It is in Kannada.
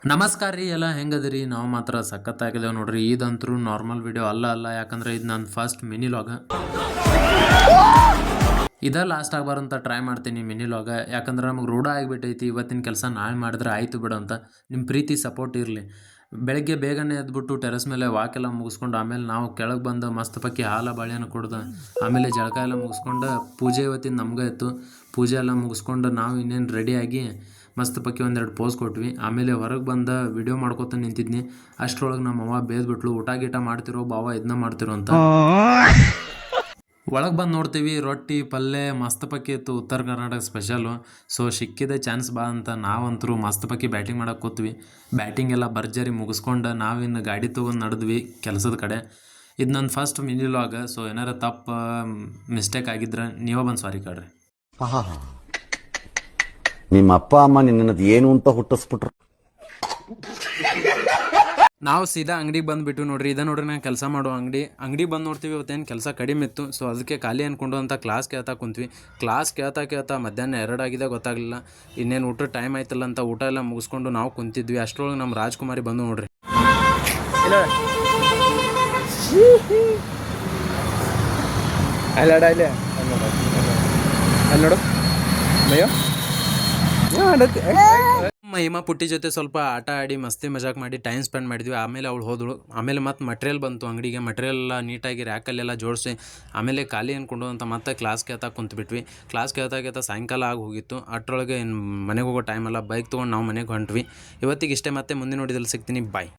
ನಮಸ್ಕಾರ ರೀ ಎಲ್ಲ ಹೆಂಗದಿರಿ ನಾವು ಮಾತ್ರ ಸಖತ್ತಾಗಿದ್ದೇವೆ ನೋಡ್ರಿ ಇದಂತರೂ ನಾರ್ಮಲ್ ವಿಡಿಯೋ ಅಲ್ಲ ಯಾಕಂದ್ರೆ ಇದು ನನ್ನ ಫಸ್ಟ್ ಮಿನಿ ಲಾಗ ಇದ ಲಾಸ್ಟ್ ಆಗಬಾರಂತ ಟ್ರೈ ಮಾಡ್ತೀನಿ ಮಿನಿ ಲಾಗ ಯಾಕಂದ್ರೆ ನಮಗೆ ರೂಢ ಆಗಿಬಿಟ್ಟೈತಿ ಇವತ್ತಿನ ಕೆಲಸ ನಾಳೆ ಮಾಡಿದ್ರೆ ಆಯ್ತು ಬಿಡು ಅಂತ ನಿಮ್ಮ ಪ್ರೀತಿ ಸಪೋರ್ಟ್ ಇರಲಿ ಬೆಳಗ್ಗೆ ಬೇಗನೆ ಎದ್ಬಿಟ್ಟು ಟೆರೆಸ್ ಮೇಲೆ ವಾಕೆಲ್ಲ ಮುಗಿಸ್ಕೊಂಡು ಆಮೇಲೆ ನಾವು ಕೆಳಗೆ ಬಂದು ಮಸ್ತ್ ಪಕ್ಕಿ ಹಾಲ ಬಾಳೆಹಣ್ಣು ಕುಡ್ದು ಆಮೇಲೆ ಜಳಕ ಎಲ್ಲ ಮುಗಿಸ್ಕೊಂಡು ಪೂಜೆ ಇವತ್ತಿನ ನಮ್ಗೆ ಇತ್ತು ಪೂಜೆ ಎಲ್ಲ ಮುಗಿಸ್ಕೊಂಡು ನಾವು ಇನ್ನೇನು ರೆಡಿಯಾಗಿ ಮಸ್ತ್ ಪಕ್ಕಿ ಒಂದೆರಡು ಪೋಸ್ ಕೊಟ್ವಿ ಆಮೇಲೆ ಹೊರಗೆ ಬಂದ ವಿಡಿಯೋ ಮಾಡ್ಕೊತ ನಿಂತಿದ್ನಿ ಅಷ್ಟರೊಳಗೆ ನಮ್ಮ ಅವ್ವ ಬೇದ್ಬಿಟ್ಲು ಊಟ ಗೀಟ ಮಾಡ್ತಿರೋ ಬಾವ ಇದನ್ನ ಮಾಡ್ತಿರೋ ಅಂತ ಒಳಗೆ ಬಂದು ನೋಡ್ತೀವಿ ರೊಟ್ಟಿ ಪಲ್ಯ ಮಸ್ತ್ ಪಕ್ಕಿ ಇತ್ತು ಉತ್ತರ ಕರ್ನಾಟಕ ಸ್ಪೆಷಲು ಸೊ ಸಿಕ್ಕಿದೆ ಚಾನ್ಸ್ ಬಾ ಅಂತ ನಾವಂತರೂ ಮಸ್ತ್ ಪಕ್ಕಿ ಬ್ಯಾಟಿಂಗ್ ಮಾಡಕ್ಕೆ ಕೂತ್ವಿ ಬ್ಯಾಟಿಂಗ್ ಎಲ್ಲ ಭರ್ಜರಿ ಮುಗಿಸ್ಕೊಂಡು ನಾವಿನ್ನು ಗಾಡಿ ತೊಗೊಂಡು ನಡೆದ್ವಿ ಕೆಲಸದ ಕಡೆ ಇದು ನನ್ನ ಫಸ್ಟ್ ಮಿನಿ ಲಾಗ್ ಸೊ ಏನಾರ ತಪ್ಪು ಮಿಸ್ಟೇಕ್ ಆಗಿದ್ರೆ ನೀವೇ ಬಂದು ಸಾರಿ ಕೇಳ್ರಿ ನಿಮ್ಮ ಅಪ್ಪ ಅಮ್ಮ ನಿನ್ನದು ಏನು ಅಂತ ಹುಟ್ಟಿಸ್ಬಿಟ್ರು. ನಾವು ಸೀದಾ ಅಂಗಡಿಗೆ ಬಂದುಬಿಟ್ಟು ನೋಡ್ರಿ ಇದ ನೋಡ್ರಿ ನಾನು ಕೆಲಸ ಮಾಡೋ ಅಂಗಡಿ ಬಂದು ನೋಡ್ತೀವಿ ಇವತ್ತೇನು ಕೆಲಸ ಕಡಿಮೆ ಇತ್ತು ಸೊ ಅದಕ್ಕೆ ಖಾಲಿ ಅಂದ್ಕೊಂಡು ಅಂತ ಕ್ಲಾಸ್ ಕೇಳ್ತಾ ಕುಂತ್ವಿ ಕ್ಲಾಸ್ ಕೇಳ್ತಾ ಮಧ್ಯಾಹ್ನ 2 ಆಗಿದೆ ಗೊತ್ತಾಗಲಿಲ್ಲ ಇನ್ನೇನು ಊಟ ಟೈಮ್ ಆಯ್ತಲ್ಲ ಅಂತ ಊಟ ಎಲ್ಲ ಮುಗಿಸ್ಕೊಂಡು ನಾವು ಕುಂತಿದ್ವಿ ಅಷ್ಟರೊಳಗೆ ನಮ್ಮ ರಾಜ್ಕುಮಾರಿ ಬಂದು ನೋಡ್ರಿ ಅಲ್ಲಿ ನೋಡು ಮಹಿಮಾ ಪುಟ್ಟಿ ಜೊತೆ ಸ್ವಲ್ಪ ಆಟ ಆಡಿ ಮಸ್ತಿ ಮಜಾಕ್ ಮಾಡಿ ಟೈಮ್ ಸ್ಪೆಂಡ್ ಮಾಡಿದ್ವಿ ಆಮೇಲೆ ಅವಳು ಹೋದಳು ಆಮೇಲೆ ಮತ್ತೆ ಮಟೀರಿಯಲ್ ಬಂತು ಅಂಗಡಿಗೆ ಮಟೀರಿಯಲ್ ಎಲ್ಲ ನೀಟಾಗಿ ರ್ಯಾಕಲ್ಲೆಲ್ಲ ಜೋಡಿಸಿ ಆಮೇಲೆ ಖಾಲಿ ಅಂದ್ಕೊಂಡು ಅಂತ ಮತ್ತೆ ಕ್ಲಾಸ್ ಕೇಳ್ತಾ ಕುಂತ್ಬಿಟ್ವಿ ಕ್ಲಾಸ್ ಕೇಳ್ತಾ ಸಾಯಂಕಾಲ ಆಗಿ ಹೋಗಿತ್ತು ಅಷ್ಟರೊಳಗೆ ಮನೆಗೆ ಹೋಗೋ ಟೈಮೆಲ್ಲ ಬೈಕ್ ತೊಗೊಂಡು ನಾವು ಮನೆಗೆ ಹೊಂಟ್ವಿ ಇವತ್ತಿಗೆ ಇಷ್ಟೇ ಮತ್ತೆ ಮುಂದೆ ನೋಡಿದಲ್ಲಿ ಸಿಗ್ತೀನಿ ಬಾಯ್.